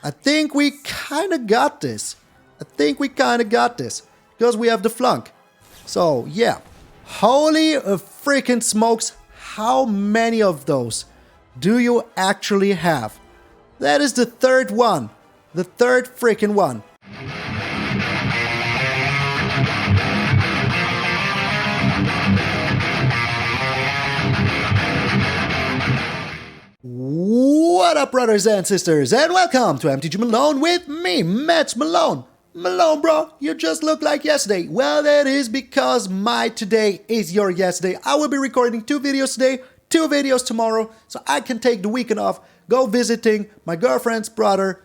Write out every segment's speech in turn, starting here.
I think we kind of got this. Because we have the Flunk. So, yeah. Holy freaking smokes. How many of those do you actually have? That is the third one. The third freaking one. What up, brothers and sisters, and welcome to MTG Malone with me, MtgA Malone. Malone, bro, you just look like yesterday. Well, that is because my today is your yesterday. I will be recording 2 videos today, 2 videos tomorrow, so I can take the weekend off, go visiting my girlfriend's brother.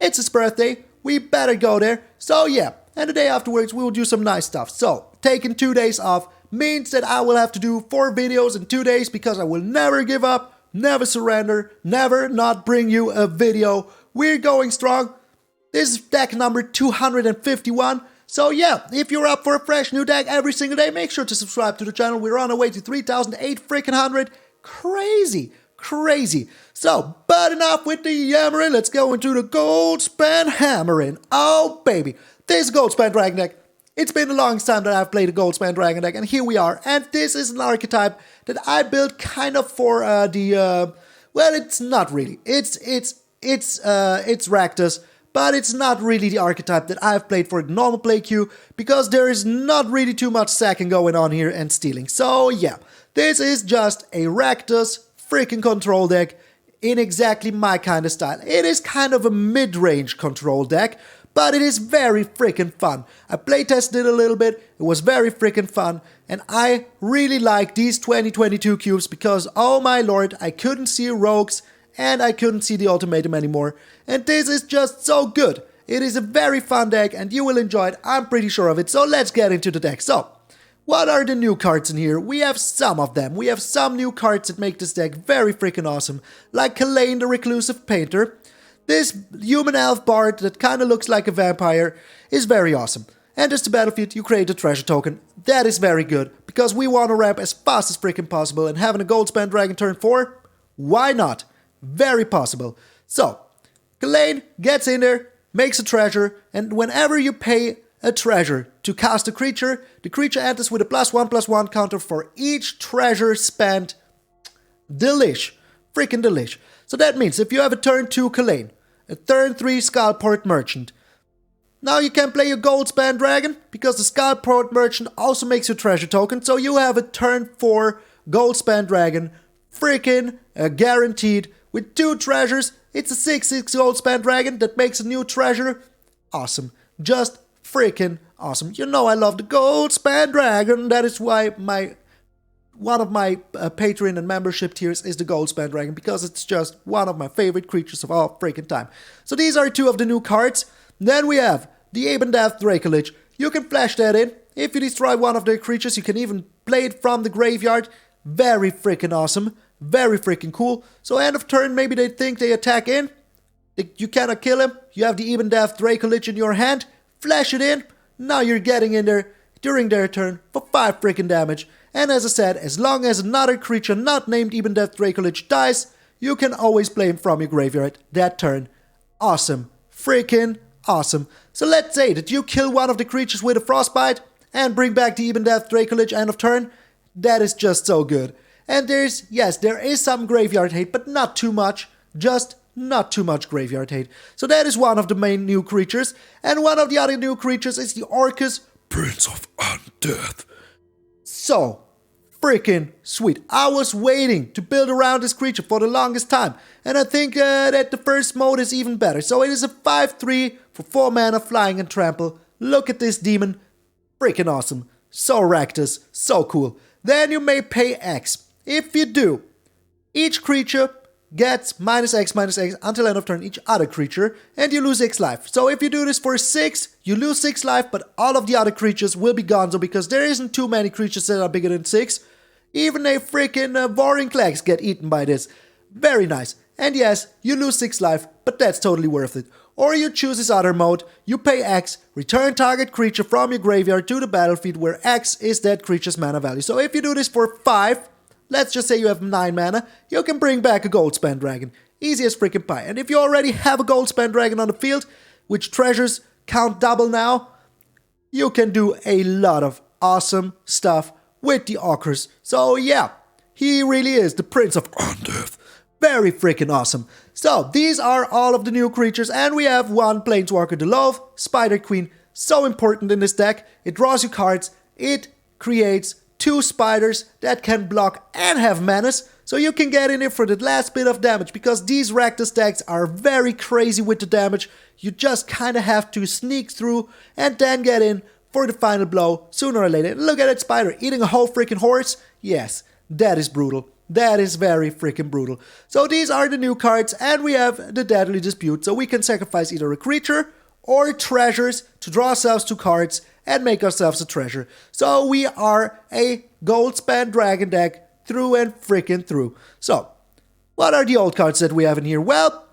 It's his birthday, we better go there. So yeah, and the day afterwards we will do some nice stuff. So, taking 2 days off means that I will have to do 4 videos in 2 days because I will never give up. Never surrender, never not bring you a video. We're going strong. This is deck number 251. So yeah, if you're up for a fresh new deck every single day, make sure to subscribe to the channel. We're on our way to 3,800. Crazy. So, but enough with the yammering. Let's go into the Goldspan hammering. Oh baby, this Goldspan Dragon deck. It's been a long time that I've played a Goldspan Dragon deck, and here we are. And this is an archetype that I built kind of for well, it's not really. It's Rakdos, but it's not really the archetype that I've played for the normal play queue because there is not really too much sacking going on here and stealing. So yeah, this is just a Rakdos freaking control deck in exactly my kind of style. It is kind of a mid-range control deck, but it is very freaking fun. I playtested it a little bit, it was very freaking fun, and I really like these 2022 cubes because, oh my lord, I couldn't see rogues, and I couldn't see the ultimatum anymore, and this is just so good. It is a very fun deck, and you will enjoy it, I'm pretty sure of it, so let's get into the deck. So, what are the new cards in here? We have some of them. We have some new cards that make this deck very freaking awesome, like Kalain the Reclusive Painter. This human elf bard that kind of looks like a vampire is very awesome. Enters the battlefield, you create a treasure token. That is very good, because we want to ramp as fast as freaking possible, and having a Goldspan Dragon turn 4? Why not? Very possible. So, Kalain gets in there, makes a treasure, and whenever you pay a treasure to cast a creature, the creature enters with a +1/+1 counter for each treasure spent. Delish. Freaking delish. So that means if you have a turn 2 Kalain, a turn 3 Skullport Merchant, now you can play your Goldspan Dragon, because the Skullport Merchant also makes you treasure token, so you have a turn 4 Goldspan Dragon, freaking guaranteed, with 2 treasures. It's a 6/6 Goldspan Dragon that makes a new treasure. Awesome. Just freaking awesome. You know I love the Goldspan Dragon, that is why one of my Patreon and membership tiers is the Goldspan Dragon, because it's just one of my favorite creatures of all freaking time. So these are 2 of the new cards. Then we have the Ebondeath Dracolich. You can flash that in. If you destroy one of their creatures, you can even play it from the graveyard. Very freaking awesome. Very freaking cool. So end of turn, maybe they think they attack in. You cannot kill him. You have the Ebondeath Dracolich in your hand. Flash it in. Now you're getting in there during their turn for 5 freaking damage. And as I said, as long as another creature not named Ebondeath Dracolich dies, you can always play him from your graveyard that turn. Awesome. Freaking awesome. So let's say that you kill one of the creatures with a Frostbite and bring back the Ebondeath Dracolich end of turn. That is just so good. And there is some graveyard hate, but not too much. Just not too much graveyard hate. So that is one of the main new creatures. And one of the other new creatures is the Orcus, Prince of Undeath. So freaking sweet. I was waiting to build around this creature for the longest time, and I think that the first mode is even better. So it is a 5/3 for 4 mana, flying and trample. Look at this demon. Freaking awesome. So Rakdos. So cool. Then you may pay X. If you do, each creature gets -X until end of turn each other creature, and you lose 6 life. So if you do this for 6, you lose 6 life, but all of the other creatures will be gonzo because there isn't too many creatures that are bigger than 6. Even a freaking Vorinclex get eaten by this. Very nice. And yes, you lose 6 life, but that's totally worth it. Or you choose this other mode, you pay X, return target creature from your graveyard to the battlefield where X is that creature's mana value. So if you do this for 5, let's just say you have 9 mana, you can bring back a Goldspan Dragon. Easy as freaking pie. And if you already have a Goldspan Dragon on the field, which treasures count double now, you can do a lot of awesome stuff with the Orcus. So yeah, he really is the Prince of Undeath. Very freaking awesome. So these are all of the new creatures, and we have one Planeswalker, the Lolth, Spider Queen. So important in this deck. It draws you cards. It creates 2 spiders that can block and have menace. So you can get in here for the last bit of damage, because these Rakdos decks are very crazy with the damage. You just kind of have to sneak through and then get in for the final blow sooner or later. Look at that spider eating a whole freaking horse. Yes, that is brutal. That is very freaking brutal. So these are the new cards, and we have the Deadly Dispute. So we can sacrifice either a creature or treasures to draw ourselves 2 cards and make ourselves a treasure. So we are a Goldspan Dragon deck through and freaking through. So, what are the old cards that we have in here? Well,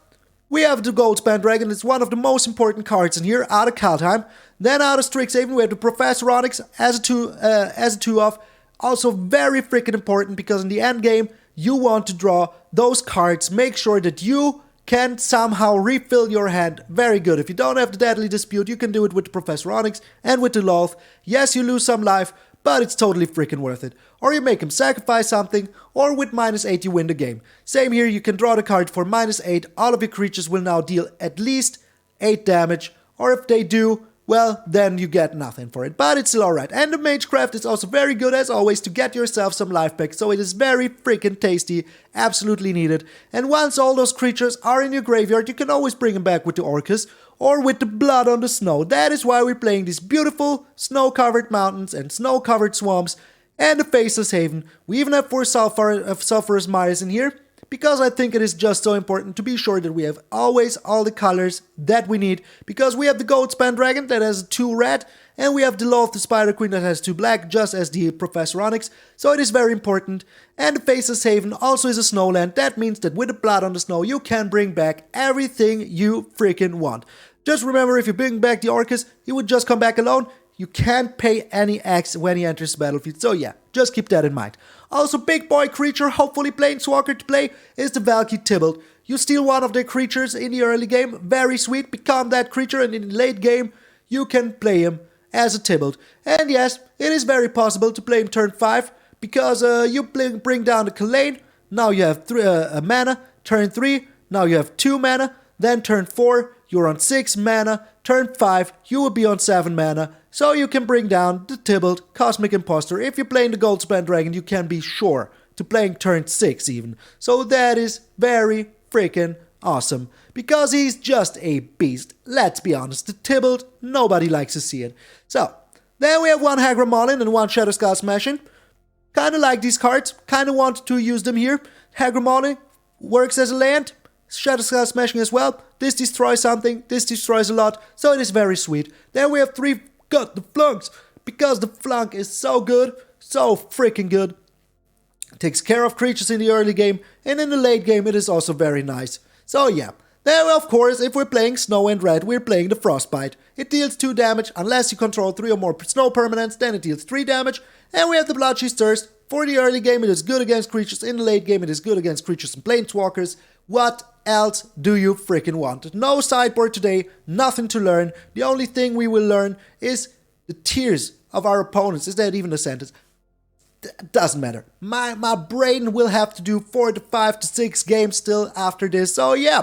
we have the Goldspan Dragon. It's one of the most important cards in here, out of Kalain. Then out of Strixhaven, we have the Professor Onyx as a 2-off. Also very freaking important, because in the end game, you want to draw those cards. Make sure that you can somehow refill your hand. Very good. If you don't have the Deadly Dispute, you can do it with the Professor Onyx and with the Lolth. Yes, you lose some life, but it's totally freaking worth it. Or you make him sacrifice something, or with -8 you win the game. Same here, you can draw the card for -8. All of your creatures will now deal at least 8 damage, or if they do, well, then you get nothing for it, but it's still alright. And the Magecraft is also very good, as always, to get yourself some life back, so it is very freaking tasty, absolutely needed. And once all those creatures are in your graveyard, you can always bring them back with the Orcus, or with the Blood on the Snow. That is why we're playing these beautiful snow-covered mountains and snow-covered swamps, and the Faceless Haven. We even have 4 Sulfurous Mires in here, because I think it is just so important to be sure that we have always all the colors that we need, because we have the Goldspan Dragon that has 2 red, and we have the Lolth, the Spider Queen, that has 2 black, just as the Professor Onyx, so it is very important. And the Faceless Haven also is a snowland. That means that with the Blood on the Snow, you can bring back everything you freaking want. Just remember, if you bring back the Orcus, he would just come back alone. You can't pay any X when he enters the battlefield, so yeah, just keep that in mind. Also, big boy creature, hopefully Planeswalker to play, is the Valki Tybalt. You steal one of their creatures in the early game, very sweet, become that creature, and in the late game, you can play him as a Tybalt. And yes, it is very possible to play him turn 5, because you bring down the Kalain, now you have 3 mana, turn 3, now you have 2 mana, then turn 4, you're on 6 mana, turn 5, you will be on 7 mana, so you can bring down the Tybalt, Cosmic Imposter. If you're playing the Goldspan Dragon, you can be sure to playing turn 6 even. So that is very freaking awesome, because he's just a beast. Let's be honest, the Tybalt, nobody likes to see it. So, then we have 1 Hagra Mauling and 1 Shatterskull Smashing. Kinda like these cards, kinda want to use them here. Hagra Mauling works as a land, Shatterskull Smashing as well. This destroys something, this destroys a lot, so it is very sweet. Then we have 3 got the Flunks, because the Flunk is so good, so freaking good. Takes care of creatures in the early game, and in the late game it is also very nice. So yeah, then of course, if we're playing Snow and Red, we're playing the Frostbite. It deals 2 damage, unless you control 3 or more snow permanents, then it deals 3 damage. And we have the Bloodchief Thirst. For the early game it is good against creatures, in the late game it is good against creatures and Planeswalkers. What else do you freaking want? No sideboard today, nothing to learn. The only thing we will learn is the tears of our opponents. Is that even a sentence? Doesn't matter. My brain will have to do 4 to 5 to 6 games still after this. So yeah,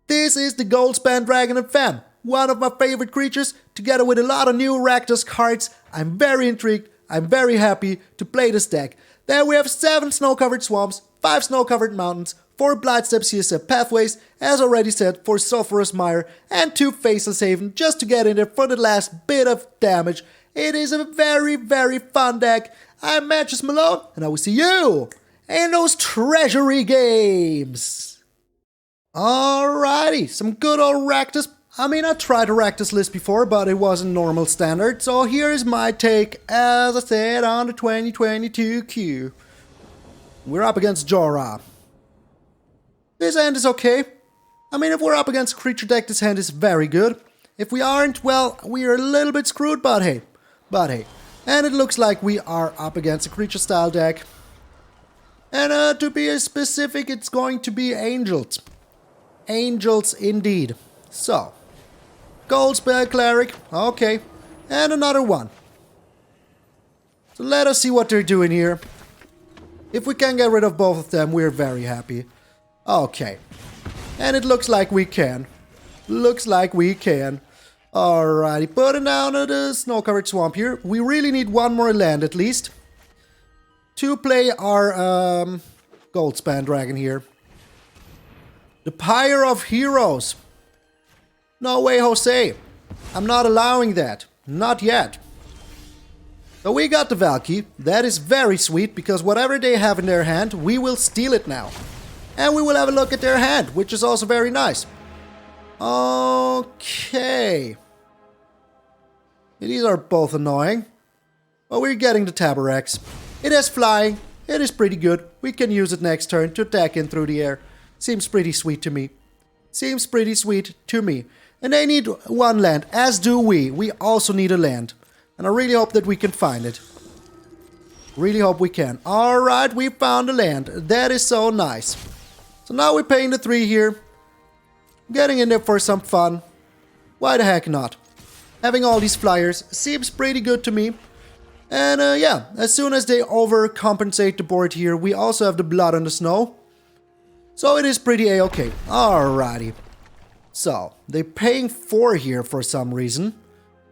this is the Goldspan Dragon and Fam. One of my favorite creatures, together with a lot of new Rakdos cards. I'm very intrigued. I'm very happy to play this deck. Then we have 7 snow-covered swamps, 5 snow-covered mountains, 4 Blightstep Pathways, as already said, for Sulfurous Mire, and 2 Faceless Haven, just to get in there for the last bit of damage. It is a very, very fun deck. I'm MTgA Malone, and I will see you in those Treasury Games. Alrighty, some good old Rakdos. I mean, I tried a Rakdos list before, but it wasn't normal standard, so here's my take, as I said, on the 2022 queue. We're up against Jorah. This hand is okay. I mean, if we're up against a creature deck, this hand is very good. If we aren't, well, we are a little bit screwed, but hey. And it looks like we are up against a creature style deck. And to be specific, it's going to be angels. Angels indeed. So, Goldspan Cleric, okay, and another one. So let us see what they're doing here. If we can get rid of both of them, we're very happy. Okay, and it looks like we can. Looks like we can. Alrighty, putting down the snow-covered swamp here. We really need one more land at least to play our Goldspan Dragon here. The Pyre of Heroes. No way, Jose. I'm not allowing that. Not yet. So we got the Valki. That is very sweet, because whatever they have in their hand, we will steal it now. And we will have a look at their hand, which is also very nice. Okay. These are both annoying. But we're getting the Taborax. It has flying. It is pretty good. We can use it next turn to attack in through the air. Seems pretty sweet to me. Seems pretty sweet to me. And they need one land, as do we. We also need a land. And I really hope that we can find it. Really hope we can. Alright, we found a land. That is so nice. So now we're paying the 3 here. Getting in there for some fun. Why the heck not? Having all these flyers seems pretty good to me. And yeah, as soon as they overcompensate the board here, we also have the blood on the snow. So it is pretty a-okay. Alrighty. So, they're paying 4 here for some reason.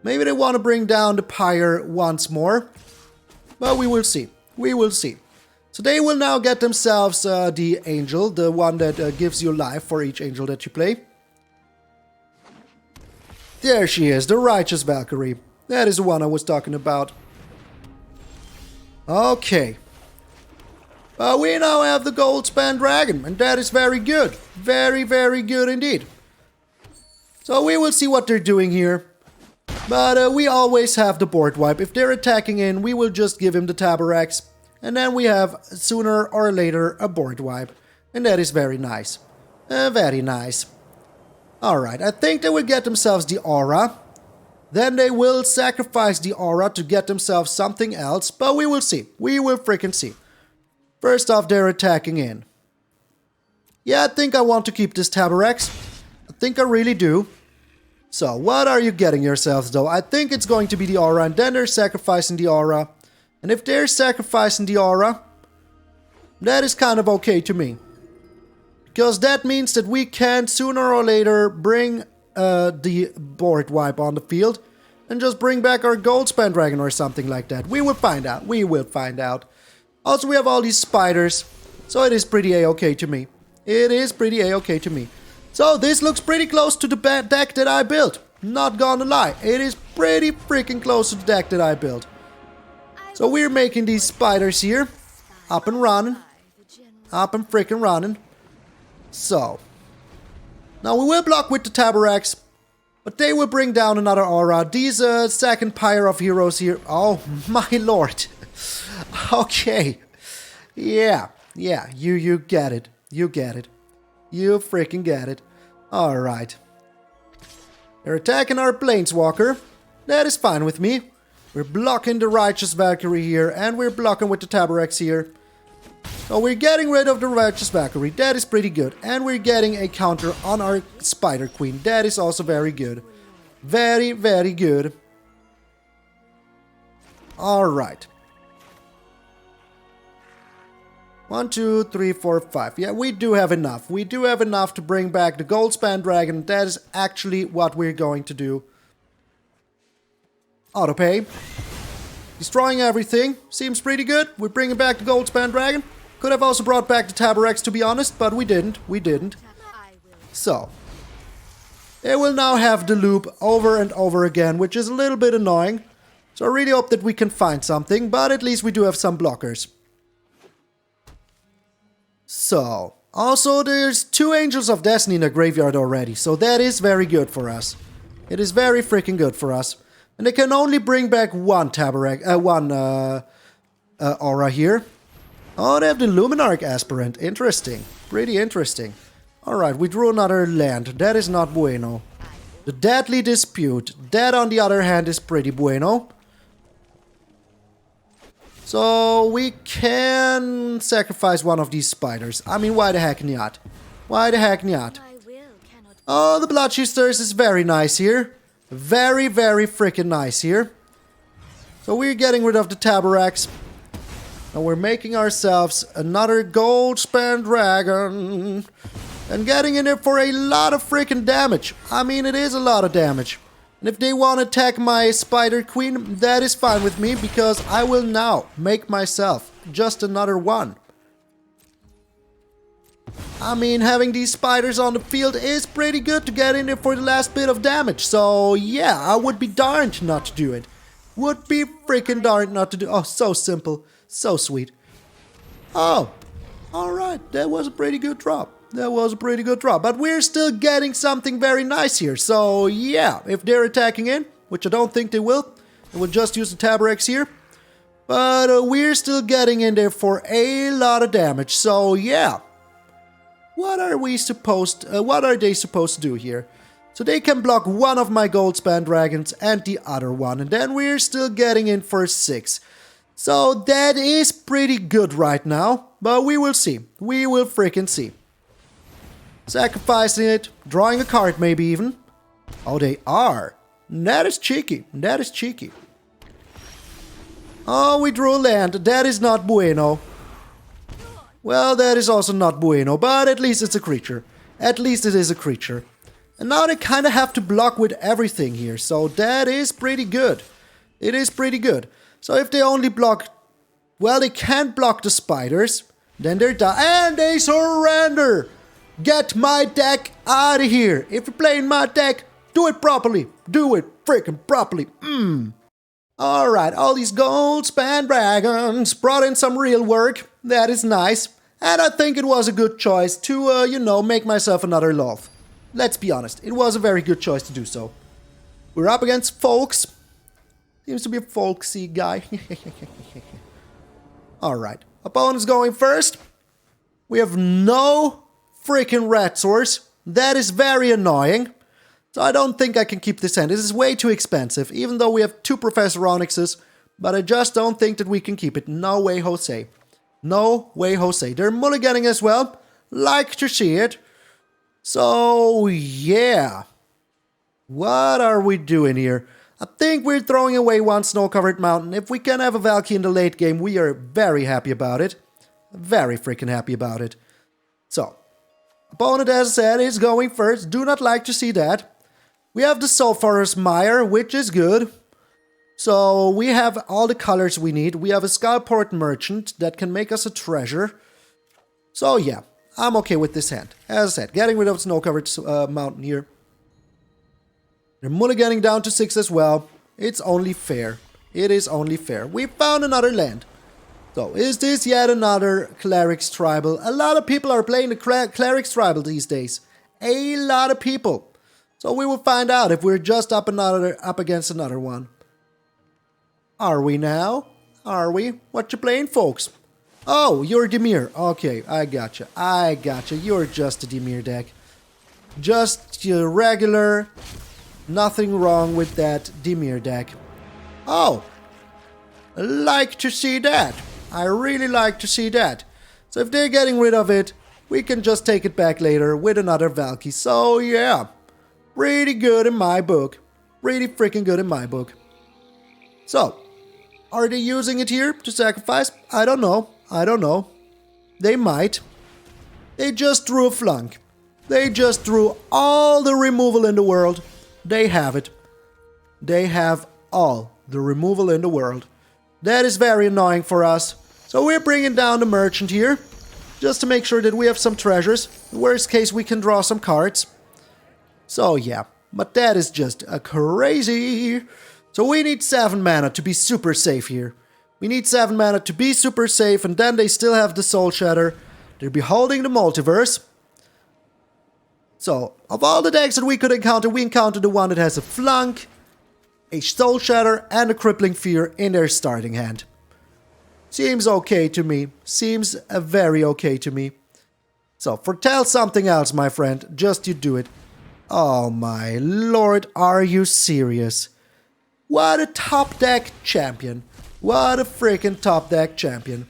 Maybe they want to bring down the Pyre once more. But we will see. We will see. So they will now get themselves the Angel, the one that gives you life for each Angel that you play. There she is, the Righteous Valkyrie. That is the one I was talking about. Okay. But we now have the Goldspan Dragon, and that is very good. Very, very good indeed. So we will see what they're doing here. But we always have the board wipe. If they're attacking in, we will just give him the Taborax. And then we have, sooner or later, a board wipe. And that is very nice. Very nice. Alright, I think they will get themselves the Aura. Then they will sacrifice the Aura to get themselves something else. But we will see. We will freaking see. First off, they're attacking in. Yeah, I think I want to keep this Taborax. I think I really do. So, what are you getting yourselves though? I think it's going to be the Aura, and then they're sacrificing the Aura. And if they're sacrificing the Aura, that is kind of okay to me. Because that means that we can sooner or later bring the board wipe on the field. And just bring back our Goldspan Dragon or something like that. We will find out. We will find out. Also, we have all these spiders. So it is pretty a-okay to me. It is pretty a-okay to me. So this looks pretty close to the deck that I built. Not gonna lie. It is pretty freaking close to the deck that I built. So we're making these spiders here. Up and running. Up and freaking running. So. Now we will block with the Taborax. But they will bring down another Aura. These second Pyre of Heroes here. Oh my lord. Okay. Yeah. Yeah. You get it. You get it. You freaking get it. Alright. They're attacking our Planeswalker. That is fine with me. We're blocking the Righteous Valkyrie here. And we're blocking with the Taborax here. So we're getting rid of the Righteous Valkyrie. That is pretty good. And we're getting a counter on our Spider Queen. That is also very good. Very, very good. Alright. 1, 2, 3, 4, 5. Yeah, we do have enough. We do have enough to bring back the Goldspan Dragon. That is actually what we're going to do. Autopay. Destroying everything. Seems pretty good. We're bringing back the Goldspan Dragon. Could have also brought back the Taborax, to be honest, but we didn't. We didn't. So. They will now have the loop over and over again, which is a little bit annoying. So I really hope that we can find something, but at least we do have some blockers. So, also there's 2 Angels of Destiny in the graveyard already, so that is very good for us. It is very freaking good for us. And they can only bring back one Aura here. Oh, they have the Luminarch Aspirant. Interesting. Pretty interesting. Alright, we drew another land. That is not bueno. The Deadly Dispute. That, on the other hand, is pretty bueno. So we can sacrifice one of these spiders. I mean, why the heck not? Why the heck not? Oh, the Bloodchief is very nice here. Very, very freaking nice here. So we're getting rid of the Tabaraks. And we're making ourselves another Goldspan Dragon. And getting in there for a lot of freaking damage. I mean, it is a lot of damage. And if they want to attack my Spider Queen, that is fine with me. Because I will now make myself just another one. I mean, having these spiders on the field is pretty good to get in there for the last bit of damage. So, yeah, I would be darned not to do it. Would be freaking darned not to do. Oh, so simple. So sweet. Oh, alright. That was a pretty good drop. That was a pretty good drop. But we're still getting something very nice here. So, yeah, if they're attacking in, which I don't think they will just use the Tabaraks here. But we're still getting in there for a lot of damage. So, yeah. What are they supposed to do here? So they can block one of my Goldspan Dragons and the other one. And then we're still getting in for 6. So that is pretty good right now. But we will see. We will freaking see. Sacrificing it. Drawing a card maybe even. Oh, they are. That is cheeky. That is cheeky. Oh, we drew a land. That is not bueno. Well, that is also not bueno, but at least it's a creature. At least it is a creature. And now they kind of have to block with everything here, so that is pretty good. It is pretty good. So if they only block... Well, they can't block the spiders. Then they're done. And they surrender! Get my deck out of here! If you're playing my deck, do it properly. Do it freaking properly. Alright, all these Goldspan Dragons brought in some real work. That is nice. And I think it was a good choice to, you know, make myself another Lolth. Let's be honest, it was a very good choice to do so. We're up against Folks. Seems to be a folksy guy. Alright, opponent's going first. We have no freaking red source. That is very annoying. So I don't think I can keep this hand. This is way too expensive, even though we have 2 Professor Onyxes. But I just don't think that we can keep it. No way, Jose. No way, Jose. They're mulliganing as well. Like to see it. So, yeah. What are we doing here? I think we're throwing away one snow-covered mountain. If we can have a Valki in the late game, we are very happy about it. Very freaking happy about it. So, opponent, as I said, is going first. Do not like to see that. We have the Sulfurous Mire, which is good. So, we have all the colors we need. We have a Skullport Merchant that can make us a treasure. So, yeah, I'm okay with this hand. As I said, getting rid of snow-covered mountain here. They're mulliganing down to 6 as well. It's only fair. It is only fair. We found another land. So, is this yet another Cleric's Tribal? A lot of people are playing the Cleric's Tribal these days. A lot of people. So, we will find out if we're just up against another one. Are we now? Are we? What you playing, folks? Oh, you're Dimir. Okay, I gotcha. I gotcha. You're just a Dimir deck. Just your regular... Nothing wrong with that Dimir deck. Oh! Like to see that. I really like to see that. So if they're getting rid of it, we can just take it back later with another Valki. So yeah. Pretty good in my book. Pretty freaking good in my book. So, are they using it here to sacrifice? I don't know. I don't know. They might. They just drew a Flunk. They just drew all the removal in the world. They have it. They have all the removal in the world. That is very annoying for us. So we're bringing down the merchant here. Just to make sure that we have some treasures. In worst case, we can draw some cards. So yeah. But that is just a crazy. So we need 7 mana to be super safe here. We need 7 mana to be super safe. And then they still have the Soul Shatter. They're beholding the multiverse. So, of all the decks that we could encounter, we encountered the one that has a Flunk, a Soul Shatter, and a Crippling Fear in their starting hand. Seems okay to me. Seems very okay to me. So, foretell something else, my friend. Just you do it. Oh my lord, are you serious? What a top deck champion. What a freaking top deck champion.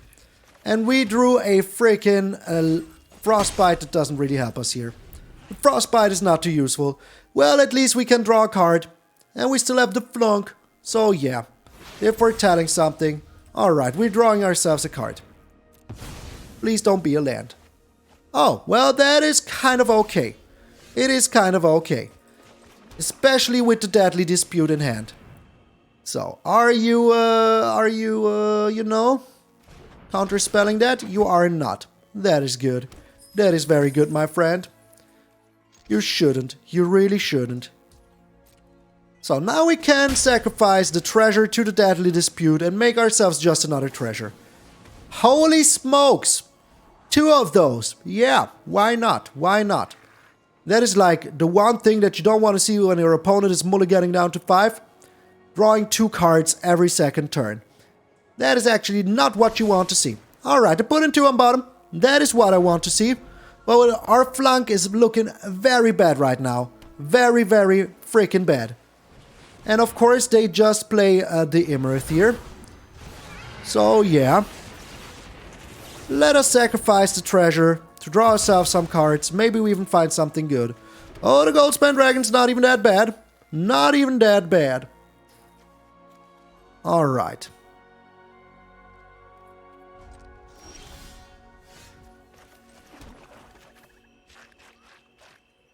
And we drew a freaking Frostbite that doesn't really help us here. The Frostbite is not too useful. Well, at least we can draw a card. And we still have the Flunk. So yeah, if we're telling something, alright, we're drawing ourselves a card. Please don't be a land. Oh, well, that is kind of okay. It is kind of okay. Especially with the Deadly Dispute in hand. So, are you, you know, counterspelling that? You are not. That is good. That is very good, my friend. You shouldn't. You really shouldn't. So now we can sacrifice the treasure to the Deadly Dispute and make ourselves just another treasure. Holy smokes! 2 of those. Yeah, why not? Why not? That is like the one thing that you don't want to see when your opponent is mulliganing down to 5. Drawing 2 cards every second turn. That is actually not what you want to see. Alright, I put in 2 on bottom. That is what I want to see. But our Flunk is looking very bad right now. Very, very freaking bad. And of course they just play the Imrith here. So yeah. Let us sacrifice the treasure to draw ourselves some cards. Maybe we even find something good. Oh, the Goldspan Dragon's not even that bad. Not even that bad. Alright.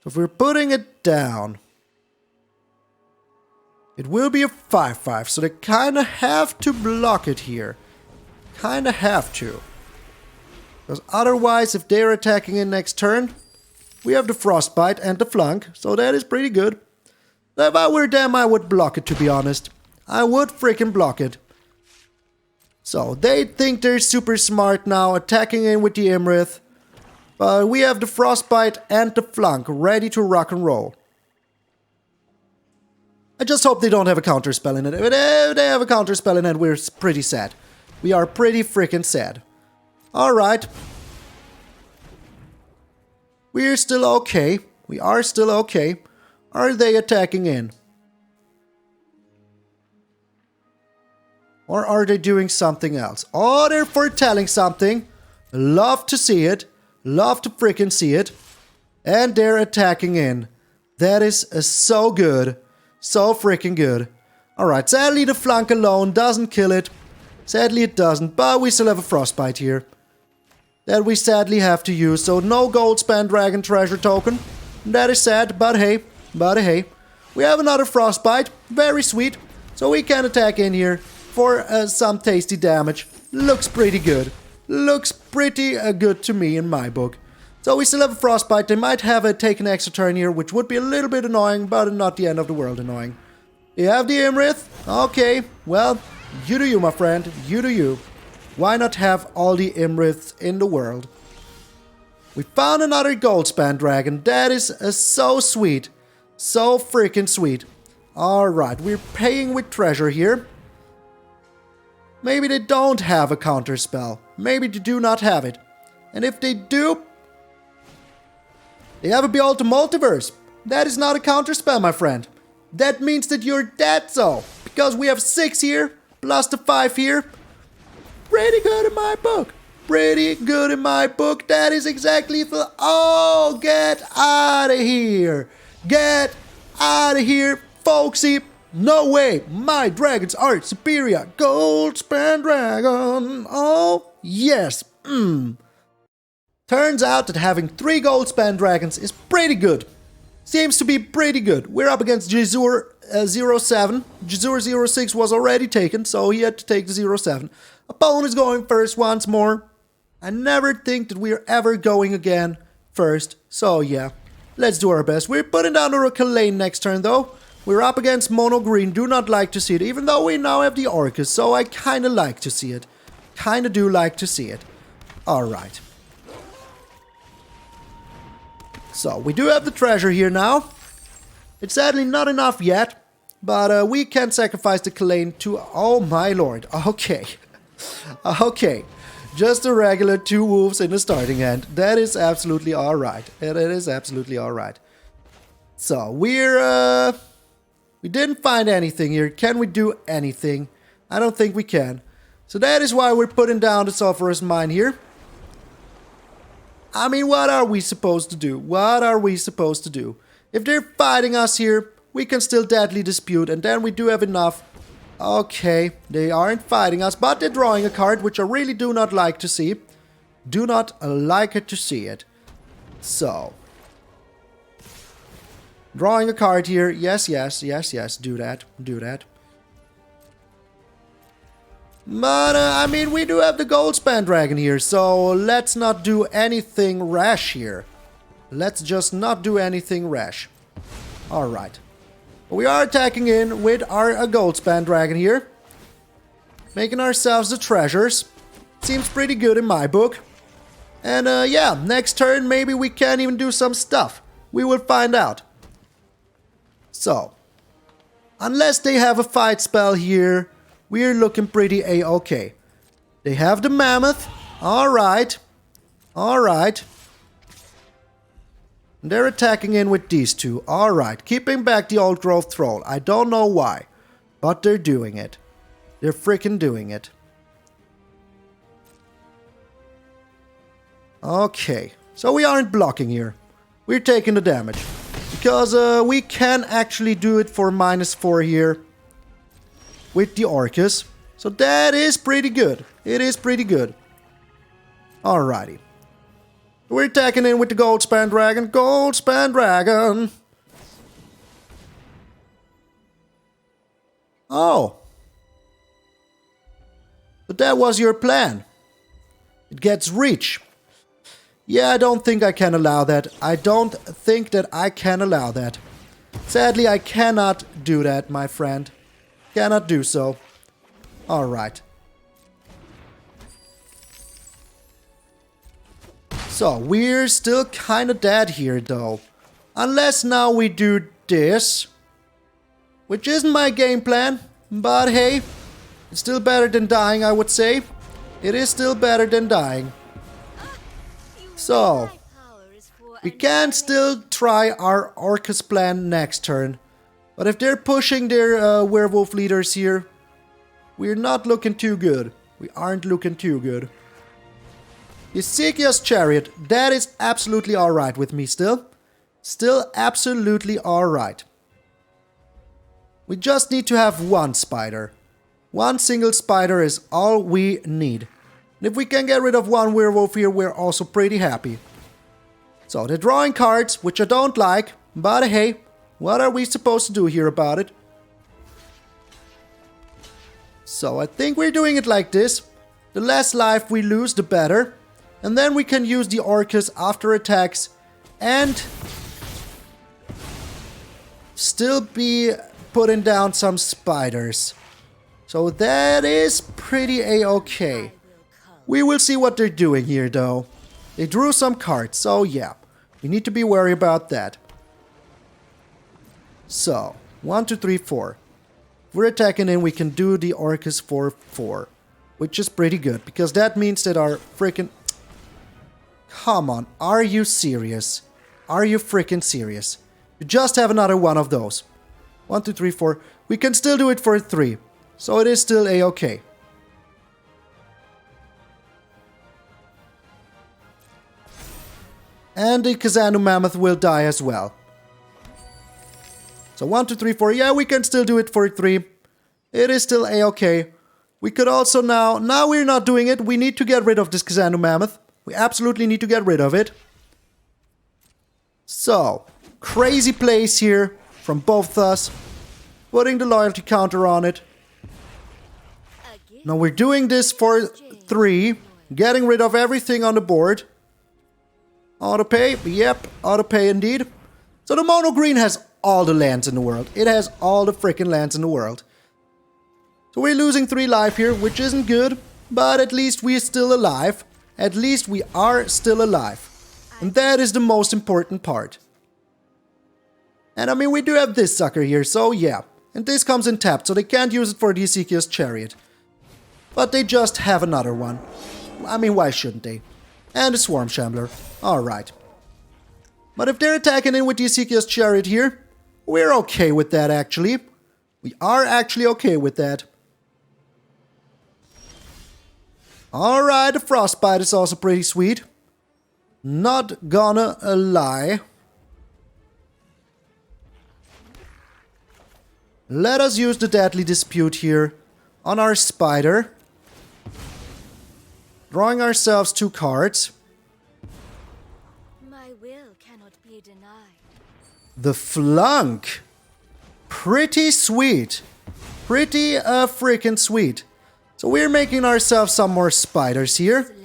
So if we're putting it down, it will be a 5-5, so they kinda have to block it here. Kinda have to. Because otherwise, if they're attacking in next turn, we have the Frostbite and the Flunk, so that is pretty good. If I were them, I would block it, to be honest. I would freaking block it. So, they think they're super smart now, attacking in with the Imrith. But we have the Frostbite and the Flunk ready to rock and roll. I just hope they don't have a counterspell in it. If they have a counterspell in it, we're pretty sad. We are pretty freaking sad. Alright. We're still okay. We are still okay. Are they attacking in? Or are they doing something else? Oh, they're foretelling something. Love to see it. Love to freaking see it. And they're attacking in. That is so good. So freaking good. Alright, sadly the Flunk alone doesn't kill it. Sadly it doesn't, but we still have a Frostbite here. That we sadly have to use, so no Goldspan Dragon treasure token. That is sad, but hey. We have another Frostbite, very sweet. So we can attack in here for some tasty damage. Looks pretty good. Looks pretty good to me in my book. So we still have a Frostbite. They might have a take an extra turn here, which would be a little bit annoying, but not the end of the world annoying. You have the Imrith? Okay, well, you do you, my friend. You do you. Why not have all the Imriths in the world? We found another Goldspan Dragon. That is so sweet. So freaking sweet. Alright, we're paying with treasure here. Maybe they don't have a counterspell. Maybe they do not have it. And if they do, they have a Behold the Multiverse. That is not a counterspell, my friend. That means that you're dead, so. Because we have 6 here, plus the 5 here. Pretty good in my book. Pretty good in my book. That is exactly the... Oh, get out of here. Get out of here, folksy. No way. My dragons are superior. Goldspan Dragon. Oh, yes. Turns out that having 3 Goldspan Dragons is pretty good. Seems to be pretty good. We're up against Jizur 07. Jizur 06 was already taken, so he had to take the 07. Opponent is going first once more. I never think that we're ever going again first, so yeah. Let's do our best. We're putting down a Kalain next turn, though. We're up against Mono Green. Do not like to see it, even though we now have the Orcus, so I kinda like to see it. Kinda do like to see it. Alright. So, we do have the treasure here now. It's sadly not enough yet, but we can sacrifice the Kalain to... Oh my lord, okay. Okay, just a regular 2 wolves in the starting hand. That is absolutely alright. It is absolutely alright. So, we didn't find anything here. Can we do anything? I don't think we can. So that is why we're putting down the Sulfurous Mine here. I mean, what are we supposed to do? What are we supposed to do? If they're fighting us here, we can still deadly dispute, and then we do have enough. Okay, they aren't fighting us, but they're drawing a card, which I really do not like to see. Do not like it to see it. So. Drawing a card here. Yes, yes, yes, yes. Do that. Do that. But, I mean, we do have the Goldspan Dragon here, so let's not do anything rash here. Let's just not do anything rash. Alright. We are attacking in with our Goldspan Dragon here. Making ourselves the treasures. Seems pretty good in my book. And, yeah, next turn maybe we can even do some stuff. We will find out. So, unless they have a fight spell here, we're looking pretty A-okay. They have the Mammoth. Alright. Alright. They're attacking in with these two. Alright. Keeping back the Old Growth Troll. I don't know why. But they're doing it. They're freaking doing it. Okay. So we aren't blocking here. We're taking the damage. Because we can actually do it for -4 here. With the Orcus. So that is pretty good. It is pretty good. Alrighty. We're attacking in with the Goldspan Dragon. Goldspan Dragon! Oh. But that was your plan. It gets reach. Yeah, I don't think I can allow that. I don't think that I can allow that. Sadly, I cannot do that, my friend. Cannot do so. Alright. So, we're still kinda dead here, though. Unless now we do this. Which isn't my game plan. But hey, it's still better than dying, I would say. It is still better than dying. So, we can still try our Orcus plan next turn. But if they're pushing their werewolf leaders here, we're not looking too good. We aren't looking too good. MtgA's Chariot, that is absolutely alright with me still. Still absolutely alright. We just need to have one spider. One single spider is all we need. And if we can get rid of one werewolf here, we're also pretty happy. So they're drawing cards, which I don't like, but hey, what are we supposed to do here about it? So I think we're doing it like this. The less life we lose, the better. And then we can use the Orcus after attacks and still be putting down some spiders. So that is pretty A-okay. We will see what they're doing here though. They drew some cards, so yeah. We need to be worried about that. So, 1, 2, 3, 4. If we're attacking in, we can do the Orcus for 4. Which is pretty good, because that means that our freaking... Come on, are you serious? Are you freaking serious? You just have another one of those. 1, 2, 3, 4. We can still do it for 3. So it is still A-okay. And the Kazanu Mammoth will die as well. So 1, 2, 3, 4. Yeah, we can still do it for 3. It is still A-okay. We could also now we're not doing it. We need to get rid of this Kazanu Mammoth. We absolutely need to get rid of it. So, crazy plays here from both of us. Putting the loyalty counter on it. Now we're doing this for 3. Getting rid of everything on the board. Auto-pay. Yep, auto-pay indeed. So the mono green has all the lands in the world. It has all the freaking lands in the world. So we're losing 3 life here, which isn't good. But at least we're still alive. At least we are still alive. And that is the most important part. And I mean, we do have this sucker here, so yeah. And this comes in tapped, so they can't use it for the MtgA's Chariot. But they just have another one. I mean, why shouldn't they? And a Swarm Shambler. Alright. But if they're attacking in with the MtgA's Chariot here, we're okay with that actually. We are actually okay with that. Alright, the Frostbite is also pretty sweet. Not gonna lie. Let us use the Deadly Dispute here on our Spider. Drawing ourselves 2 cards. My will cannot be denied. The Flunk. Pretty sweet. Pretty freaking sweet. So we're making ourselves some more spiders here.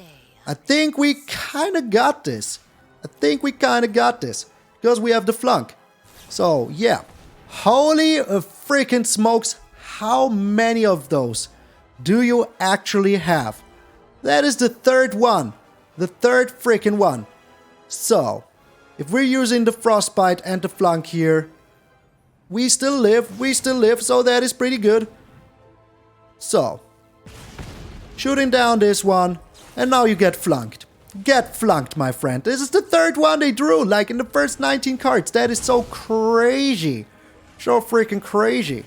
I think we kind of got this. Because we have the Flunk. So, yeah. Holy freaking smokes. How many of those do you actually have? That is the 3rd one. The 3rd freaking one. So, if we're using the Frostbite and the Flunk here, we still live, so that is pretty good. So, shooting down this one, and now you get flunked. Get flunked, my friend. This is the 3rd one they drew, like in the first 19 cards. That is so crazy. So freaking crazy.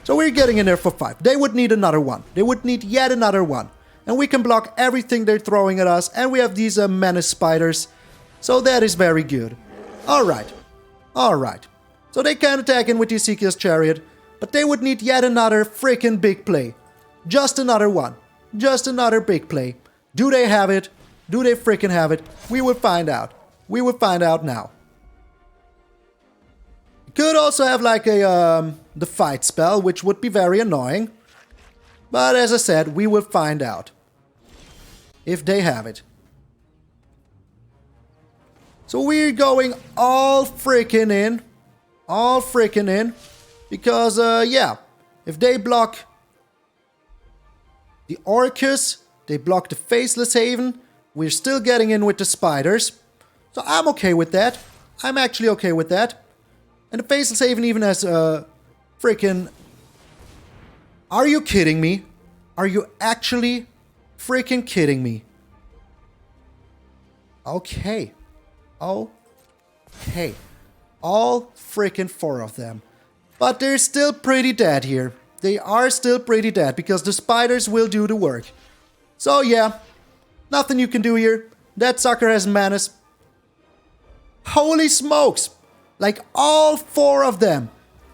So we're getting in there for 5. They would need another one. They would need yet another one. And we can block everything they're throwing at us. And we have these menace spiders. So that is very good. Alright. Alright. So they can attack in with the Ezekiel's Chariot. But they would need yet another freaking big play. Just another one. Just another big play. Do they have it? Do they freaking have it? We will find out. We will find out now. Could also have like a the fight spell, which would be very annoying. But as I said, we will find out. If they have it. So we're going all freaking in. All freaking in. Because, yeah. If they block the Orcus, they block the Faceless Haven, we're still getting in with the spiders. So I'm okay with that. I'm actually okay with that. And the Faceless Haven even has a freaking... Are you kidding me? Are you actually freaking kidding me? Okay. Okay. All freaking 4 of them. But they're still pretty dead here. They are still pretty dead because the spiders will do the work. So yeah, nothing you can do here. That sucker has menace. Holy smokes! Like all 4 of them.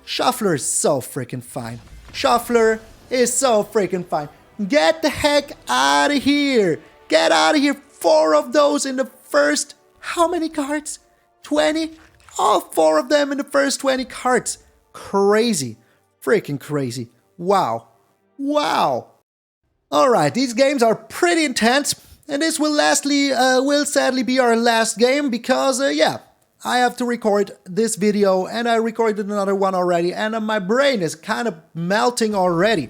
Shuffler is so freaking fine. Shuffler is so freaking fine. Get the heck out of here. Get out of here. 4 of those in the first... How many cards? 20? All 4 of them in the first 20 cards. Crazy. Freaking crazy. Wow. Wow. Alright, these games are pretty intense. And this will sadly be our last game because, yeah, I have to record this video and I recorded another one already and my brain is kind of melting already.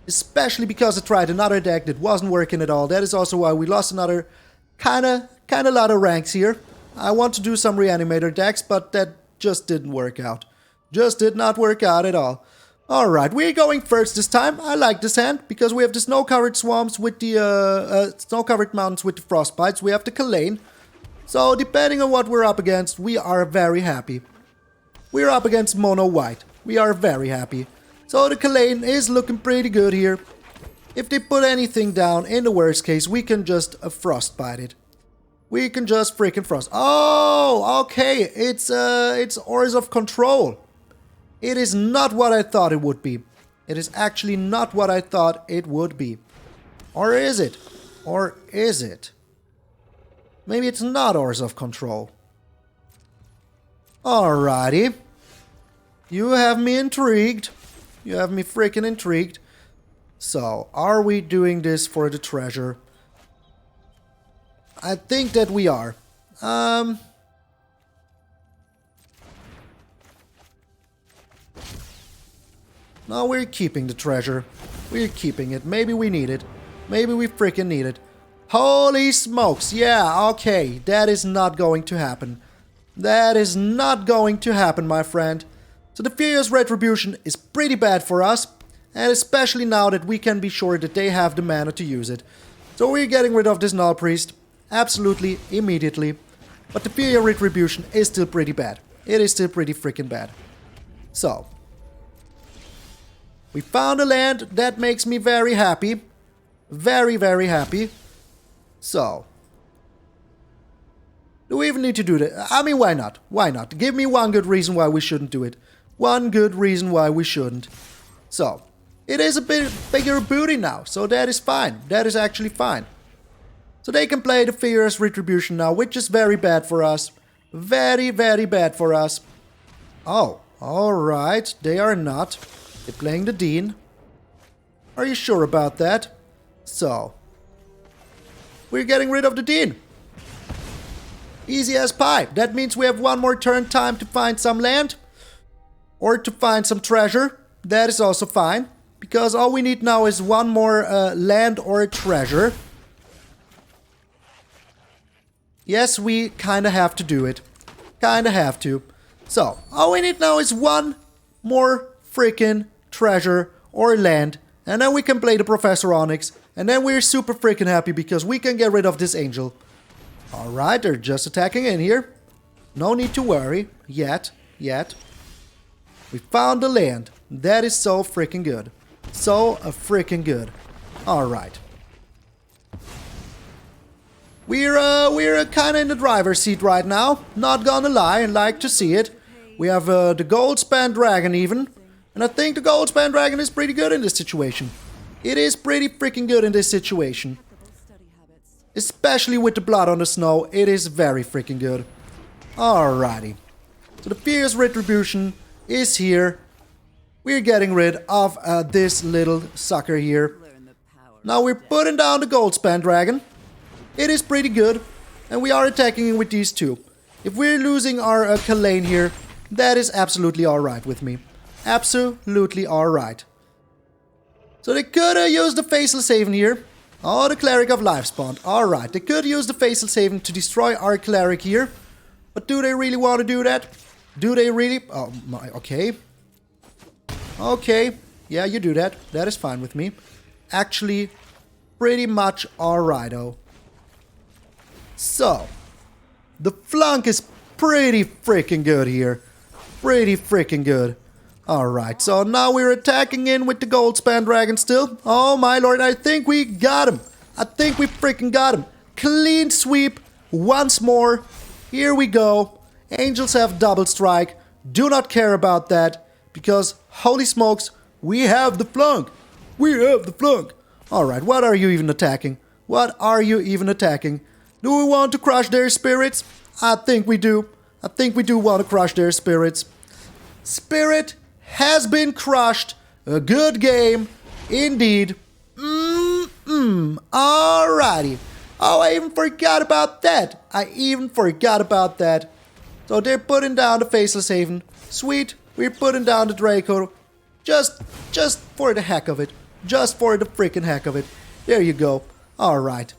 Especially because I tried another deck that wasn't working at all. That is also why we lost another kind of lot of ranks here. I want to do some reanimator decks, but that just didn't work out. Just did not work out at all. Alright, we're going first this time. I like this hand because we have the snow-covered swamps with the snow-covered mountains with the frostbites. We have the Kalain. So depending on what we're up against, we are very happy. We're up against mono white. We are very happy. So the Kalain is looking pretty good here. If they put anything down, in the worst case, we can just frostbite it. We can just freaking frost. Oh, okay. It's Ores of Control. It is not what I thought it would be. It is actually not what I thought it would be. Or is it? Or is it? Maybe it's not Ores of Control. Alrighty. You have me intrigued. You have me freaking intrigued. So, are we doing this for the treasure? I think that we are. No, we're keeping the treasure. We're keeping it. Maybe we need it. Maybe we freaking need it. Holy smokes. Yeah, okay. That is not going to happen. That is not going to happen, my friend. So the Furious Retribution is pretty bad for us. And especially now that we can be sure that they have the mana to use it. So we're getting rid of this Null Priest. Absolutely, immediately. But the Furious Retribution is still pretty bad. It is still pretty freaking bad. So. We found a land. That makes me very happy. Very, very happy. So, do we even need to do that? I mean, why not? Why not? Give me one good reason why we shouldn't do it. One good reason why we shouldn't. So, it is a bit bigger booty now, so that is fine. That is actually fine. So they can play the Fierce Retribution now, which is very bad for us. Very, very bad for us. Oh, alright. They are not. They're playing the Dean. Are you sure about that? So, we're getting rid of the Dean. Easy as pie. That means we have one more turn time to find some land. Or to find some treasure. That is also fine. Because all we need now is one more land or a treasure. Yes, we kinda have to do it. Kinda have to. So, all we need now is one more freaking treasure or land. And then we can play the Professor Onyx. And then we're super freaking happy because we can get rid of this angel. Alright, they're just attacking in here. No need to worry. Yet. We found the land. That is so freaking good. So freaking good. Alright. We're kind of in the driver's seat right now. Not gonna lie, I like to see it. We have the Goldspan Dragon even. And I think the Goldspan Dragon is pretty good in this situation. It is pretty freaking good in this situation. Especially with the blood on the snow, it is very freaking good. Alrighty. So the Fierce Retribution is here. We're getting rid of this little sucker here. Now we're putting down the Goldspan Dragon. It is pretty good. And we are attacking him with these two. If we're losing our Kalain here, that is absolutely alright with me. Absolutely alright. So they could use the Faceless Haven here. Oh, the Cleric of Lifespawn. Alright, they could use the Faceless Haven to destroy our Cleric here. But do they really want to do that? Do they really? Oh, my, okay. Okay, yeah, you do that. That is fine with me. Actually, pretty much alrighto. So, the Flunk is pretty freaking good here. Pretty freaking good. Alright, so now we're attacking in with the Goldspan Dragon still. Oh my lord, I think we got him. I think we freaking got him. Clean sweep once more. Here we go. Angels have double strike. Do not care about that. Because, holy smokes, we have the Flunk. We have the Flunk. Alright, what are you even attacking? What are you even attacking? Do we want to crush their spirits? I think we do. I think we do want to crush their spirits. Spirit has been crushed. A good game. Indeed. Alrighty. Oh, I even forgot about that. So they're putting down the Faceless Haven. Sweet. We're putting down the Draco. Just for the heck of it. Just for the freaking heck of it. There you go. Alright.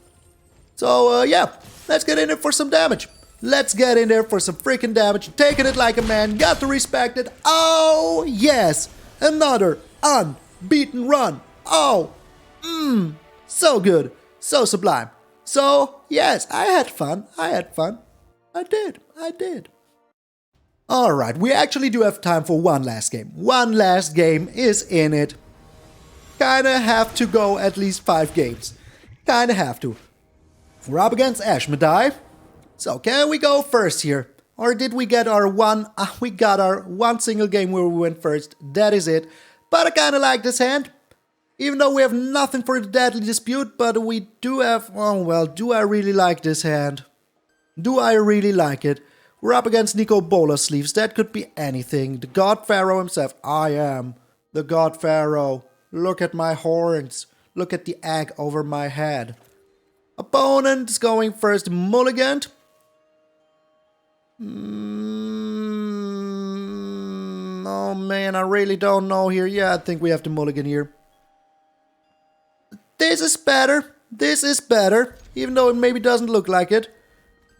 So, yeah. Let's get in there for some damage. Let's get in there for some freaking damage. Taking it like a man. Got to respect it. Oh, yes. Another unbeaten run. Oh, so good. So sublime. So, yes, I had fun. I did. Alright, we actually do have time for one last game. One last game is in it. Kinda have to go at least 5 games. Kinda have to. We're up against Ashmedai. So, can we go first here? Or did we get our one... we got our one single game where we went first. That is it. But I kinda like this hand. Even though we have nothing for the Deadly Dispute, but we do have... oh, well, do I really like this hand? Do I really like it? We're up against Nico Bola Sleeves. That could be anything. The God Pharaoh himself. I am the God Pharaoh. Look at my horns. Look at the egg over my head. Opponent is going first. Mulligan. Oh man, I really don't know here. Yeah, I think we have to mulligan here. This is better. This is better. Even though it maybe doesn't look like it.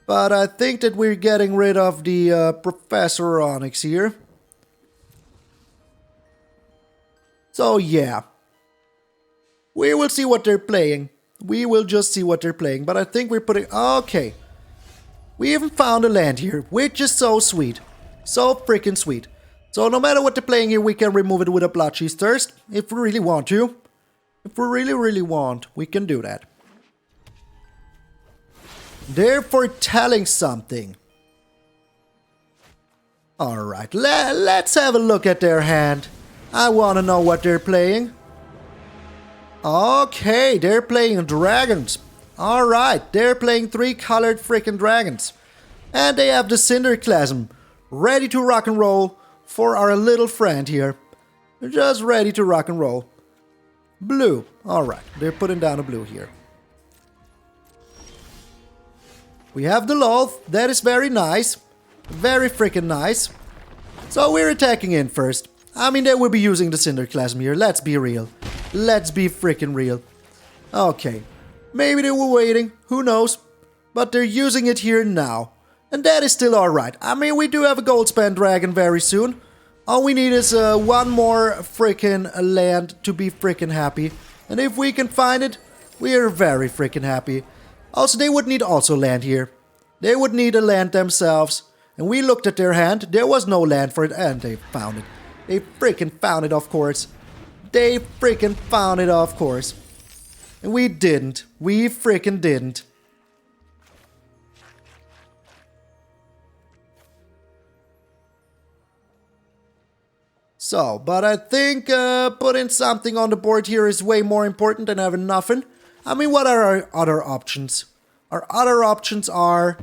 But I think that we're getting rid of the Professor Onyx here. So yeah. We will see what they're playing. We will just see what they're playing. But I think we're putting... okay. We even found a land here, which is so sweet. So freaking sweet. So no matter what they're playing here, we can remove it with a Bloodchief Thirst. If we really want to. If we really want, we can do that. They're foretelling something. Alright, let's have a look at their hand. I want to know what they're playing. Okay, they're playing dragons. Alright, they're playing 3 colored freaking dragons. And they have the Cinderclasm ready to rock and roll for our little friend here. They're just ready to rock and roll. Blue. Alright, they're putting down a blue here. We have the Lolth. That is very nice. Very freaking nice. So we're attacking in first. I mean, they will be using the Cinderclasm here. Let's be real. Let's be freaking real. Okay. Maybe they were waiting. Who knows? But they're using it here now. And that is still alright. I mean, we do have a Goldspan Dragon very soon. All we need is one more freaking land to be freaking happy. And if we can find it, we are very freaking happy. Also, they would need also land here. They would need a land themselves. And we looked at their hand. There was no land for it. And they found it. They freaking found it, of course. They freaking found it, of course. And we didn't. We freaking didn't. So, but I think putting something on the board here is way more important than having nothing. I mean, what are our other options? Our other options are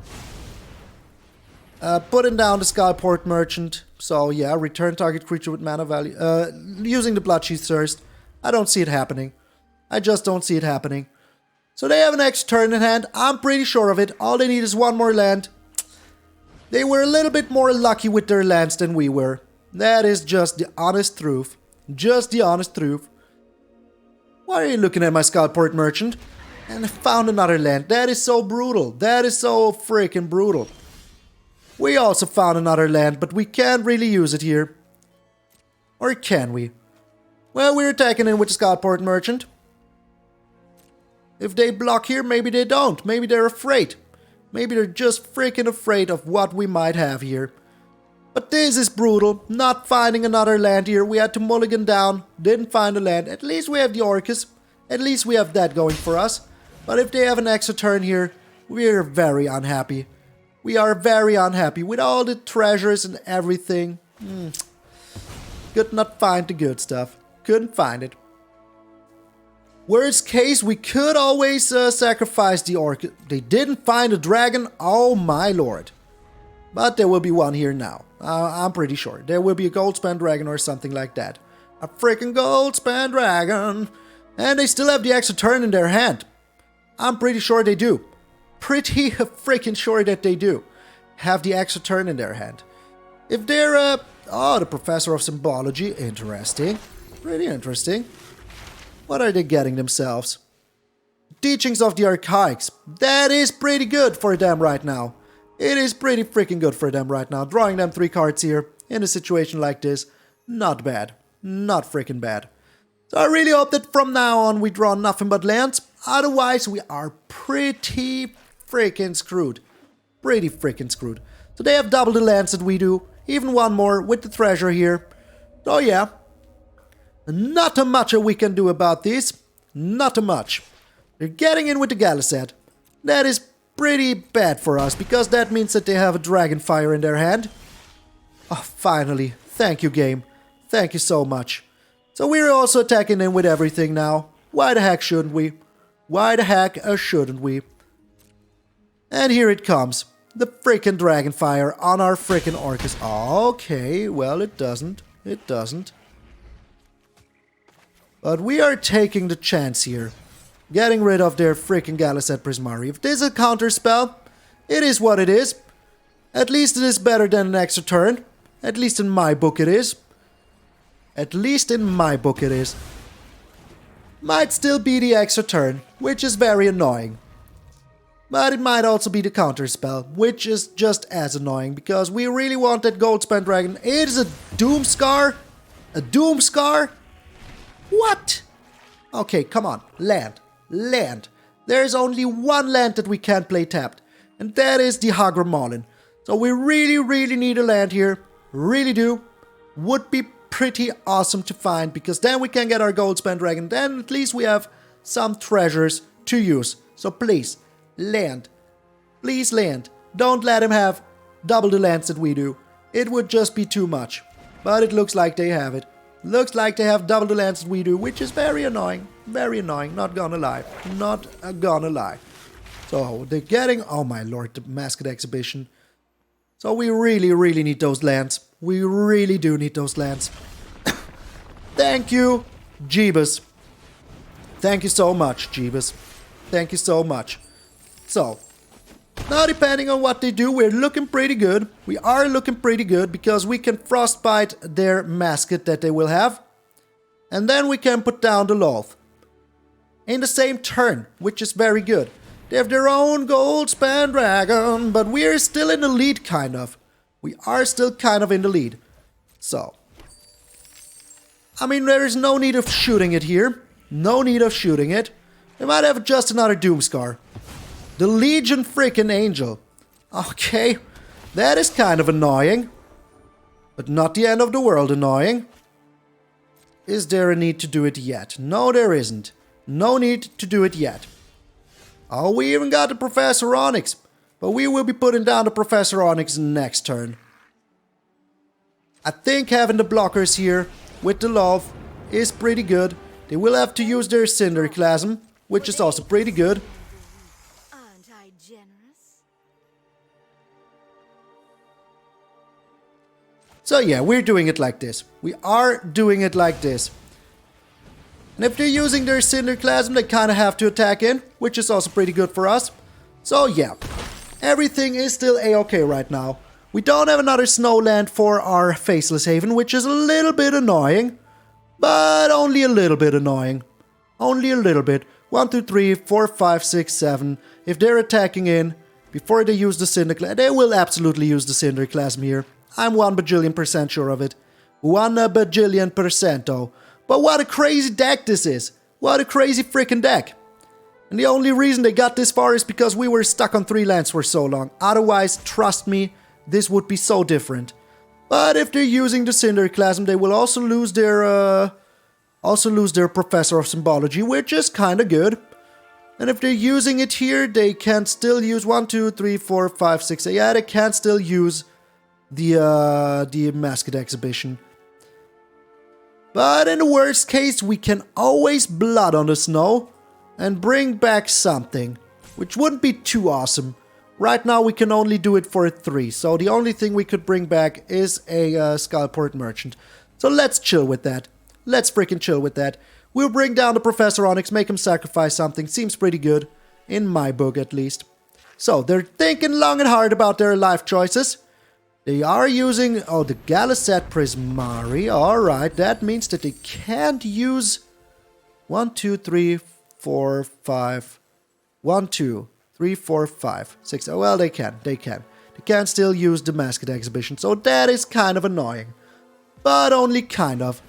putting down the Skyport Merchant. So yeah, return target creature with mana value. Using the Bloodchief Thirst. I don't see it happening. I just don't see it happening. So they have an extra turn in hand. I'm pretty sure of it. All they need is one more land. They were a little bit more lucky with their lands than we were. That is just the honest truth. Just the honest truth. Why are you looking at my Skyport Merchant? And I found another land. That is so brutal. That is so freaking brutal. We also found another land, but we can't really use it here. Or can we? Well, we're attacking in with the Skyport Merchant. If they block here, maybe they don't. Maybe they're afraid. Maybe they're just freaking afraid of what we might have here. But this is brutal. Not finding another land here. We had to mulligan down. Didn't find a land. At least we have the Orcus. At least we have that going for us. But if they have an extra turn here, we're very unhappy. We are very unhappy with all the treasures and everything. Could not find the good stuff. Couldn't find it. Worst case, we could always sacrifice the Orcus. They didn't find a dragon. Oh my lord. But there will be one here now. I'm pretty sure. There will be a Goldspan Dragon or something like that. A freaking Goldspan Dragon. And they still have the extra turn in their hand. I'm pretty sure they do. Pretty freaking sure that they do. Have the extra turn in their hand. If they're, oh, the Professor of Symbology. Interesting. Pretty interesting. What are they getting themselves? Teachings of the Archaics. That is pretty good for them right now. It is pretty freaking good for them right now. Drawing them 3 cards here in a situation like this. Not bad. Not freaking bad. So I really hope that from now on we draw nothing but lands. Otherwise we are pretty freaking screwed. Pretty freaking screwed. So they have double the lands that we do. Even one more with the treasure here. Oh yeah. Not a much we can do about this. Not a much. They're getting in with the Galaset. That is pretty bad for us, because that means that they have a Dragonfire in their hand. Oh, finally. Thank you, game. Thank you so much. So we're also attacking in with everything now. Why the heck shouldn't we? Why the heck shouldn't we? And here it comes. The freaking Dragonfire on our freaking Orcus. Okay, well it doesn't. It doesn't. But we are taking the chance here. Getting rid of their freaking Galaset Prismari. If this is a counter spell, it is what it is. At least it is better than an extra turn. At least in my book it is. At least in my book it is. Might still be the extra turn, which is very annoying. But it might also be the counter spell, which is just as annoying, because we really want that Goldspan Dragon. It is a Doomscar? A Doomscar? What? Okay, come on. Land. Land. There is only one land that we can't play tapped. And that is the Hagra Mauling. So we really need a land here. Really do. Would be pretty awesome to find, because then we can get our Goldspan Dragon. Then at least we have some treasures to use. So please, land. Please land. Don't let him have double the lands that we do. It would just be too much. But it looks like they have it. Looks like they have double the lands that we do, which is very annoying. Very annoying, not gonna lie. Not gonna lie. So, they're getting... Oh my lord, the Masked Exhibition. So we really need those lands. We really do need those lands. Thank you, Jeebus. Thank you so much, Jeebus. Thank you so much. So, now depending on what they do, we're looking pretty good. We are looking pretty good because we can frostbite their Masket that they will have. And then we can put down the Lolth. In the same turn, which is very good. They have their own Goldspan Dragon, but we're still in the lead, kind of. We are still kind of in the lead. So, I mean, there is no need of shooting it here. No need of shooting it. They might have just another Doomscar. The Legion freaking Angel. Okay, that is kind of annoying. But not the end of the world annoying. Is there a need to do it yet? No, there isn't. No need to do it yet. Oh, we even got the Professor Onyx. But we will be putting down the Professor Onyx next turn. I think having the blockers here with the Lolth is pretty good. They will have to use their Cinderclasm, which is also pretty good. Aren't I generous? So yeah, we're doing it like this. We are doing it like this. And if they're using their Cinderclasm, they kind of have to attack in, which is also pretty good for us. So yeah, everything is still a-okay right now. We don't have another Snowland for our Faceless Haven, which is a little bit annoying. But only a little bit annoying. Only a little bit. 1, 2, 3, 4, 5, 6, 7. If they're attacking in, before they use the Cinderclasm, they will absolutely use the Cinderclasm here. I'm 1 bajillion% sure of it. 1 bajillion% though. But what a crazy deck this is. What a crazy freaking deck. And the only reason they got this far is because we were stuck on 3 lands for so long. Otherwise, trust me, this would be so different. But if they're using the Cinderclasm, they will also lose their Professor of Symbology, which is kind of good. And if they're using it here, they can still use 1, 2, 3, 4, 5, 6. Yeah, they can still use the Masked Exhibition. But in the worst case, we can always Blood on the Snow and bring back something, which wouldn't be too awesome. Right now we can only do it for a 3, so the only thing we could bring back is a Skullport Merchant. So let's chill with that. Let's freaking chill with that. We'll bring down the Professor Onyx, make him sacrifice something. Seems pretty good, in my book at least. So they're thinking long and hard about their life choices. They are using, oh, the Galiset Prismari. Alright, that means that they can't use 1, 2, 3, 4, 5. 1, 2, 3, 4, 5, 6. Oh, well, they can. They can still use the Masked Exhibition, so that is kind of annoying. But only kind of.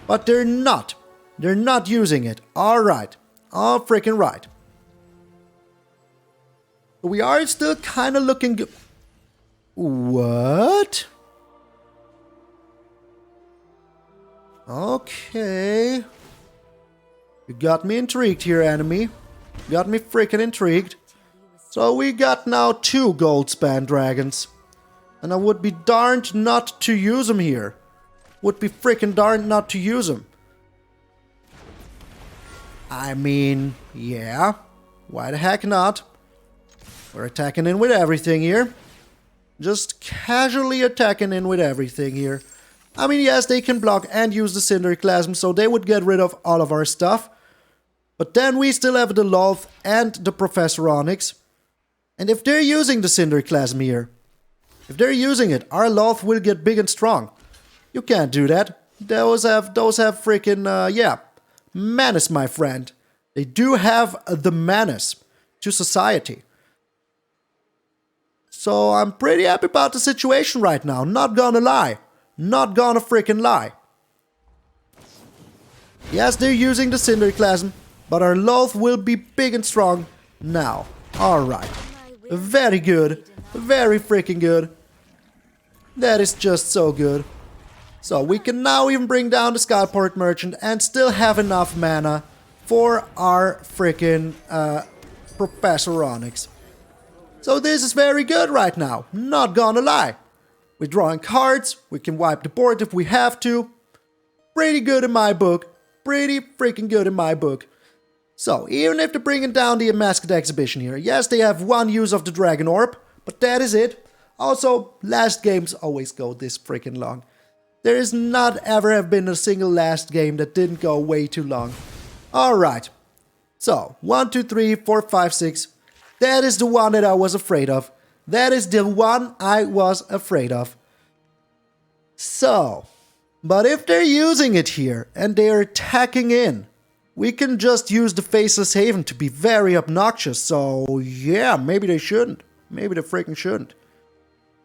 But they're not. They're not using it. Alright. All freaking right. We are still kind of looking good. What? Okay. You got me intrigued here, enemy. You got me freaking intrigued. So we got now 2 Goldspan Dragons. And I would be darned not to use them here. Would be freaking darned not to use them. I mean, yeah. Why the heck not? We're attacking in with everything here. Just casually attacking in with everything here. I mean, yes, they can block and use the Cinderclasm, so they would get rid of all of our stuff. But then we still have the Lolth and the Professor Onyx. And if they're using the Cinderclasm here, if they're using it, our Lolth will get big and strong. You can't do that. Those have freaking, yeah, menace, my friend. They do have the menace to society. So I'm pretty happy about the situation right now. Not gonna lie. Not gonna freaking lie. Yes, they're using the Cinderclasm, but our Lolth will be big and strong now. Alright. Very good. Very freaking good. That is just so good. So we can now even bring down the Skullport Merchant and still have enough mana for our freaking Professor Onyx. So this is very good right now, not gonna lie. We're drawing cards, we can wipe the board if we have to. Pretty good in my book. Pretty freaking good in my book. So, even if they're bringing down the Unmasked exhibition here, yes, they have one use of the Dragon Orb, but that is it. Also, last games always go this freaking long. There is not ever have been a single last game that didn't go way too long. Alright. So, 1, 2, 3, 4, 5, 6. That is the one that I was afraid of. That is the one I was afraid of. So, but if they're using it here and they're attacking in, we can just use the Faceless Haven to be very obnoxious. So, yeah, maybe they shouldn't. Maybe they freaking shouldn't.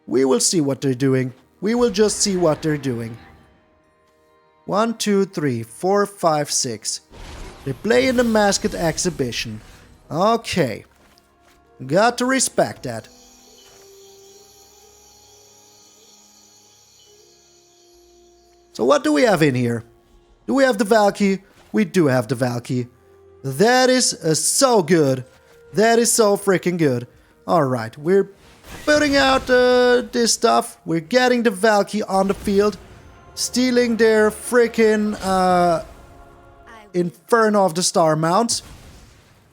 We will see what they're doing. We will just see what they're doing. 1, 2, 3, 4, 5, 6. They play in the Masked exhibition. Okay. Got to respect that. So what do we have in here? Do we have the Valki? We do have the Valki. That is so good. That is so freaking good. Alright, we're putting out this stuff. We're getting the Valki on the field. Stealing their freaking Inferno of the Star mounts.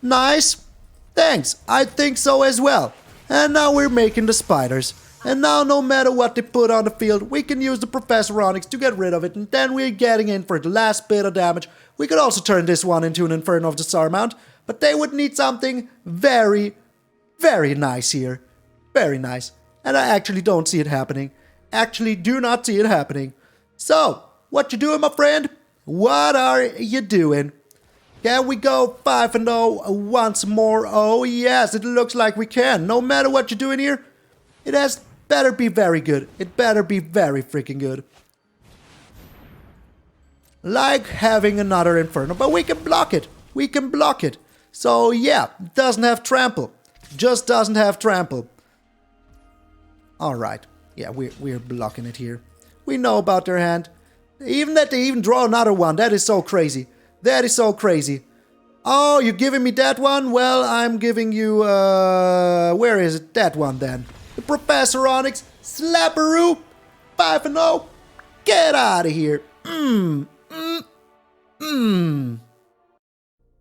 Nice. Thanks. I think so as well. And now we're making the spiders. And now no matter what they put on the field, we can use the Professor Onyx to get rid of it. And then we're getting in for the last bit of damage. We could also turn this one into an Inferno of the Star mount. But they would need something very, very nice here. Very nice. And I actually don't see it happening. Actually do not see it happening. So, what you doing, my friend? What are you doing? Can we go 5-0 once more? Oh yes, it looks like we can. No matter what you're doing here, it has better be very good. It better be very freaking good. Like having another Inferno, but we can block it. We can block it. So yeah, it doesn't have trample. Just doesn't have trample. Alright. Yeah, we're blocking it here. We know about their hand. Even that they even draw another one. That is so crazy. That is so crazy. Oh, you're giving me that one? Well, I'm giving you, where is it? That one then. The Professor Onyx. Slapperoo. 5-0. Get out of here.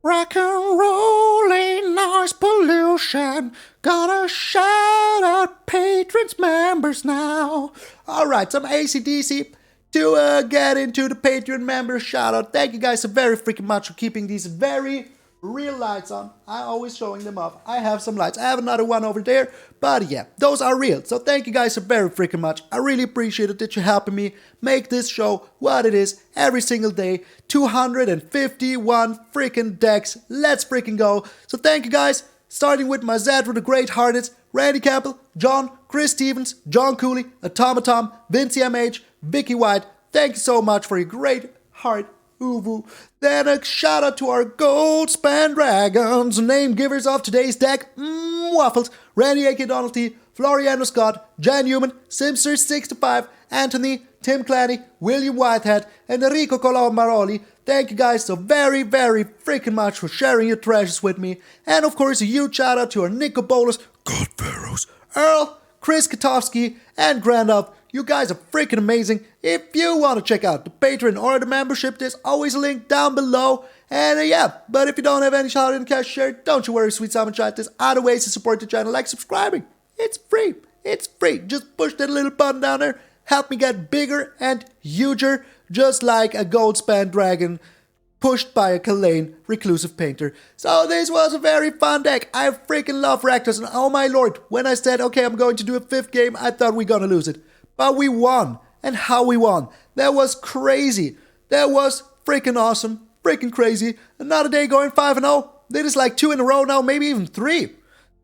Rock and rolling noise pollution. Gonna shout out patrons members now. Alright, some AC/DC to get into the Patreon members shout out. Thank you guys so very freaking much for keeping these very real lights on. I'm always showing them off. I have some lights. I have another one over there. But yeah, those are real. So thank you guys so very freaking much. I really appreciate it that you're helping me make this show what it is every single day. 251 freaking decks. Let's freaking go. So thank you guys. Starting with my Zadra the Great Hearted, Randy Campbell, John, Chris Stevens, John Cooley, Automatom, Vinci MH, Vicky White. Thank you so much for your great heart. Uvu. Then a shout out to our Goldspan Dragons, name givers of today's deck, Waffles, Randy A.K. Donald T, Floriano Scott, Jan Newman, Simster65, Anthony, Tim Clanny, William Whitehead, and Enrico Colomaroli. Thank you guys so very, very freaking much for sharing your treasures with me. And of course, a huge shout out to our Nico Bolas, God Pharaohs, Earl, Chris Katowski, and Grandov. You guys are freaking amazing. If you want to check out the Patreon or the membership, there's always a link down below. And yeah, but if you don't have any shout out in cash share, don't you worry, sweet salmon chat. There's other ways to support the channel, like subscribing. It's free. It's free. Just push that little button down there. Help me get bigger and huger, just like a Goldspan Dragon pushed by a Kalain Reclusive painter. So this was a very fun deck. I freaking love Rakdos, and oh my lord, when I said, okay, I'm going to do a 5th game, I thought we were gonna lose it. But we won. And how we won. That was crazy. That was freaking awesome. Freaking crazy. Another day going 5-0. That is like 2 in a row now, maybe even 3.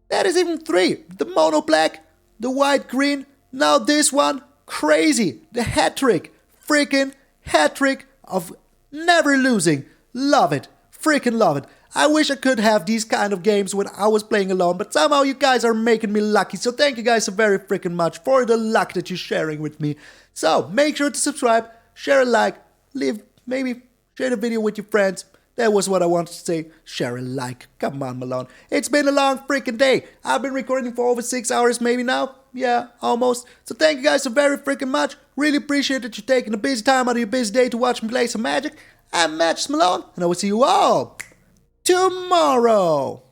That is even 3. The mono black, the white green, now this one. Crazy. The hat trick. Freaking hat trick of never losing. Love it. Freaking love it. I wish I could have these kind of games when I was playing alone, but somehow you guys are making me lucky. So thank you guys so very freaking much for the luck that you're sharing with me. So make sure to subscribe, share a like, maybe share the video with your friends. That was what I wanted to say. Share a like. Come on, Malone. It's been a long freaking day. I've been recording for over 6 hours maybe now. Yeah, almost. So thank you guys so very freaking much. Really appreciate that you're taking a busy time out of your busy day to watch me play some Magic. I'm MtgA Malone, and I will see you all tomorrow.